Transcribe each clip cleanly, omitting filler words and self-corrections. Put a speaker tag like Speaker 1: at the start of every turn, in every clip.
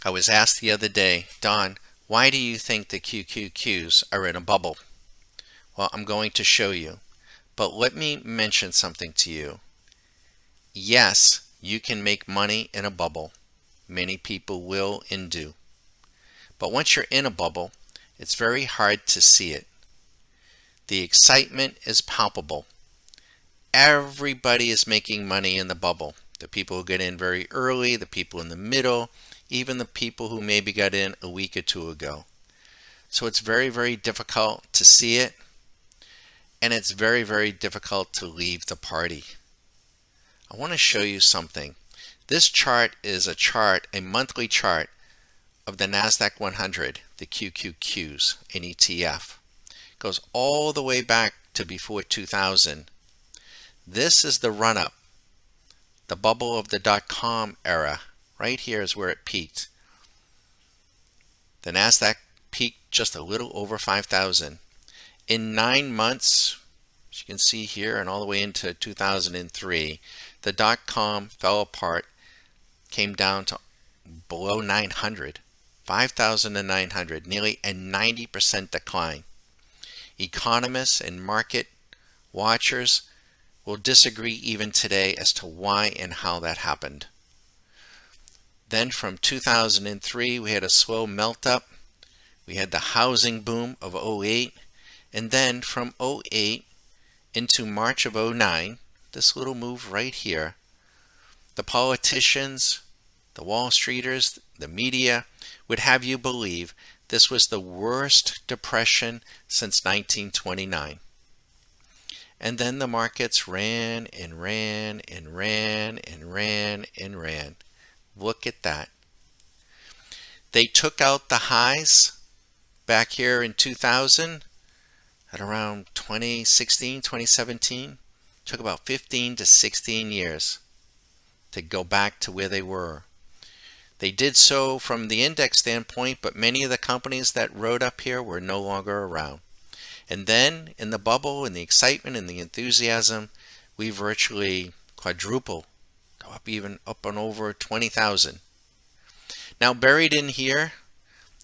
Speaker 1: I was asked the other day, Don, why do you think the QQQs are in a bubble? Well, I'm going to show you. But let me mention something to you. Yes, you can make money in a bubble. Many people will and do. But once you're in a bubble, it's very hard to see it. The excitement is palpable. Everybody is making money in the bubble. The people who get in very early, the people in the middle, even the people who maybe got in a week or two ago. So it's very, very difficult to see it, and it's very, very difficult to leave the party. I want to show you something. This chart is a monthly chart of the Nasdaq 100, the QQQs, an ETF. It goes all the way back to before 2000. This is the run-up, the bubble of the dot-com era. Right here is where it peaked. The Nasdaq peaked just a little over 5,000. In 9 months, as you can see here, and all the way into 2003, the dot-com fell apart, came down to below 900, 5,900, nearly a 90% decline. Economists and market watchers will disagree even today as to why and how that happened. Then from 2003, we had a slow melt up. We had the housing boom of 08. And then from 08 into March of 09, this little move right here, the politicians, the Wall Streeters, the media would have you believe this was the worst depression since 1929. And then the markets ran and ran and ran and ran and ran. Look at that. They took out the highs back here in 2000 at around 2016, 2017. Took about 15 to 16 years to go back to where they were. They did so from the index standpoint, but many of the companies that rode up here were no longer around. And then in the bubble and the excitement and the enthusiasm, we virtually quadruple, go up even up and over 20,000. Now buried in here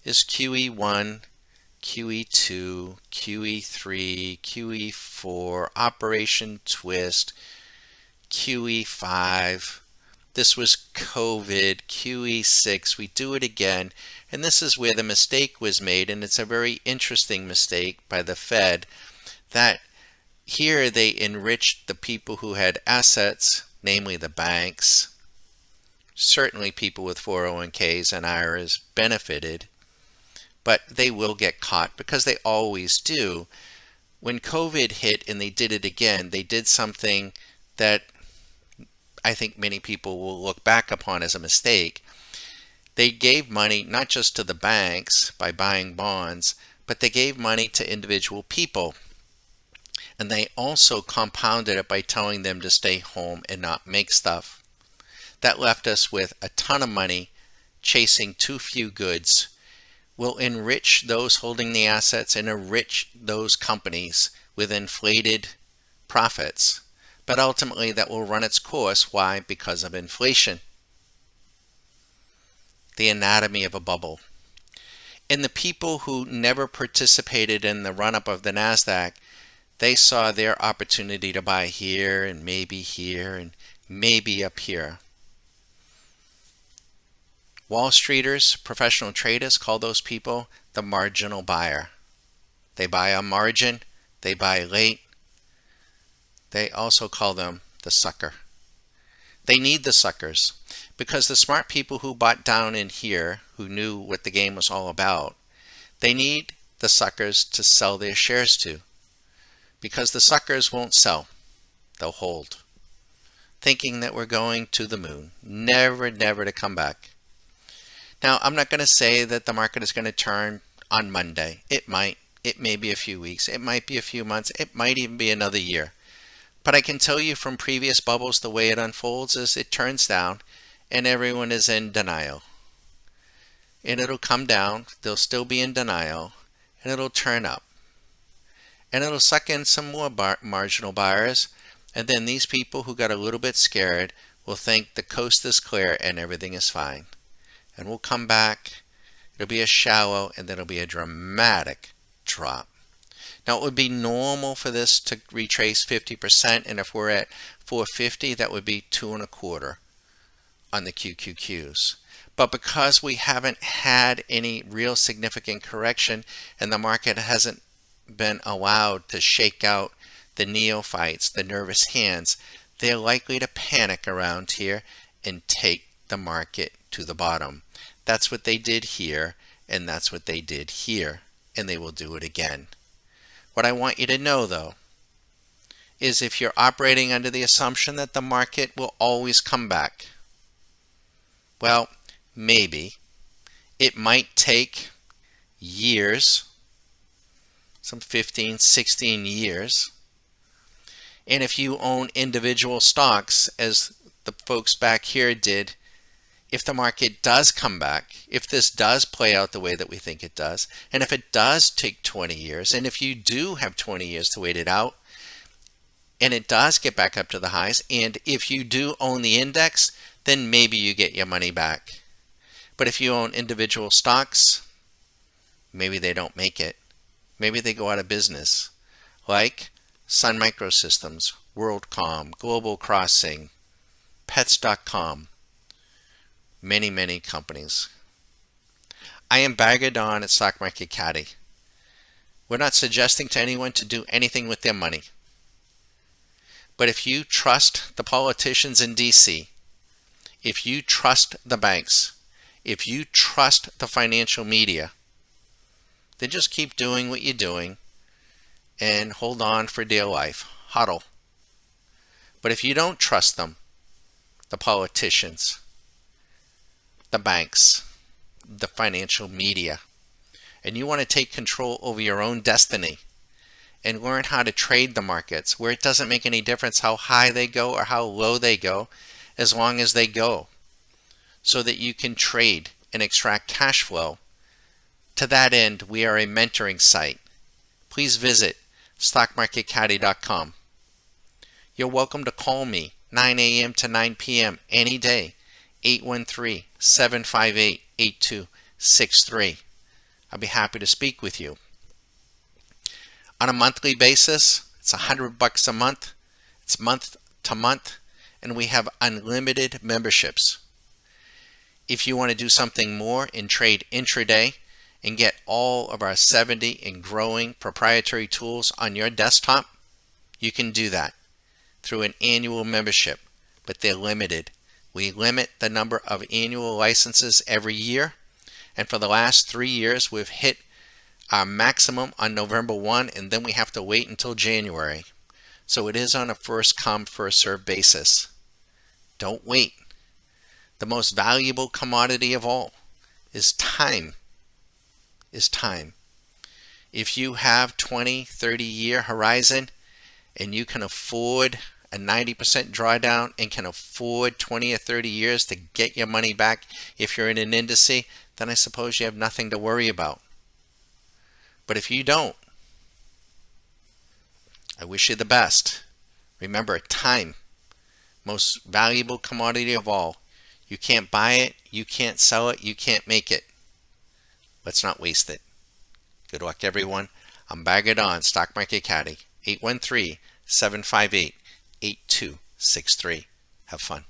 Speaker 1: is QE1, QE2, QE3, QE4, Operation Twist, QE5. This was COVID, QE6. We do it again. And this is where the mistake was made, and it's a very interesting mistake by the Fed, that here they enriched the people who had assets, namely the banks. Certainly people with 401ks and IRAs benefited, but they will get caught because they always do. When COVID hit and they did it again, they did something that I think many people will look back upon as a mistake. They gave money not just to the banks by buying bonds, but they gave money to individual people. And they also compounded it by telling them to stay home and not make stuff. That left us with a ton of money chasing too few goods. Will enrich those holding the assets and enrich those companies with inflated profits. But ultimately that will run its course. Why? Because of inflation. The anatomy of a bubble. And the people who never participated in the run-up of the Nasdaq, they saw their opportunity to buy here and maybe up here. Wall Streeters, professional traders, call those people the marginal buyer. They buy on margin, they buy late. They also call them the sucker. They need the suckers because the smart people who bought down in here, who knew what the game was all about, they need the suckers to sell their shares to, because the suckers won't sell. They'll hold, thinking that we're going to the moon, never to come back. Now, I'm not going to say that the market is going to turn on Monday. It might. It may be a few weeks. It might be a few months. It might even be another year. But I can tell you from previous bubbles, the way it unfolds is it turns down and everyone is in denial. And it'll come down, they'll still be in denial, and it'll turn up. And it'll suck in some more marginal buyers, and then these people who got a little bit scared will think the coast is clear and everything is fine. and we'll come back. It'll be a shallow, and then it'll be a dramatic drop. Now, it would be normal for this to retrace 50%, and if we're at 450, that would be 2.25 on the QQQs. But because we haven't had any real significant correction and the market hasn't been allowed to shake out the neophytes, the nervous hands, they're likely to panic around here and take the market to the bottom. That's what they did here, and that's what they did here, and they will do it again. What I want you to know, though, is if you're operating under the assumption that the market will always come back, well, maybe. It might take years, some 15, 16 years. And if you own individual stocks, as the folks back here did, if the market does come back, if this does play out the way that we think it does, and if it does take 20 years, and if you do have 20 years to wait it out, and it does get back up to the highs, and if you do own the index, then maybe you get your money back. But if you own individual stocks, maybe they don't make it. Maybe they go out of business, like Sun Microsystems, WorldCom, Global Crossing, Pets.com, many companies. I am Don at Stock Market Caddy. We're not suggesting to anyone to do anything with their money. But if you trust the politicians in DC, if you trust the banks, if you trust the financial media, then just keep doing what you're doing and hold on for dear life. Huddle. But if you don't trust them, the politicians, the banks, the financial media, and you want to take control over your own destiny and learn how to trade the markets where it doesn't make any difference how high they go or how low they go, as long as they go, so that you can trade and extract cash flow. To that end, we are a mentoring site. Please visit stockmarketcaddy.com. You're welcome to call me 9 a.m. to 9 p.m. any day, 813-758-8263. I'll be happy to speak with you. On a monthly basis, it's $100 a month. It's month to month, and we have unlimited memberships. If you want to do something more and trade intraday and get all of our 70 and growing proprietary tools on your desktop, you can do that through an annual membership, but they're limited. We limit the number of annual licenses every year, and for the last 3 years we've hit our maximum on November 1, and then we have to wait until January. So it is on a first come, first served basis. Don't wait. The most valuable commodity of all is time. If you have 20, 30-year horizon and you can afford a 90% drawdown and can afford 20 or 30 years to get your money back if you're in an indice, then I suppose you have nothing to worry about. But if you don't, I wish you the best. Remember, time, most valuable commodity of all. You can't buy it, you can't sell it, you can't make it. Let's not waste it. Good luck, everyone. I'm Don, Stock Market Caddy, 813-758-8263. Have fun.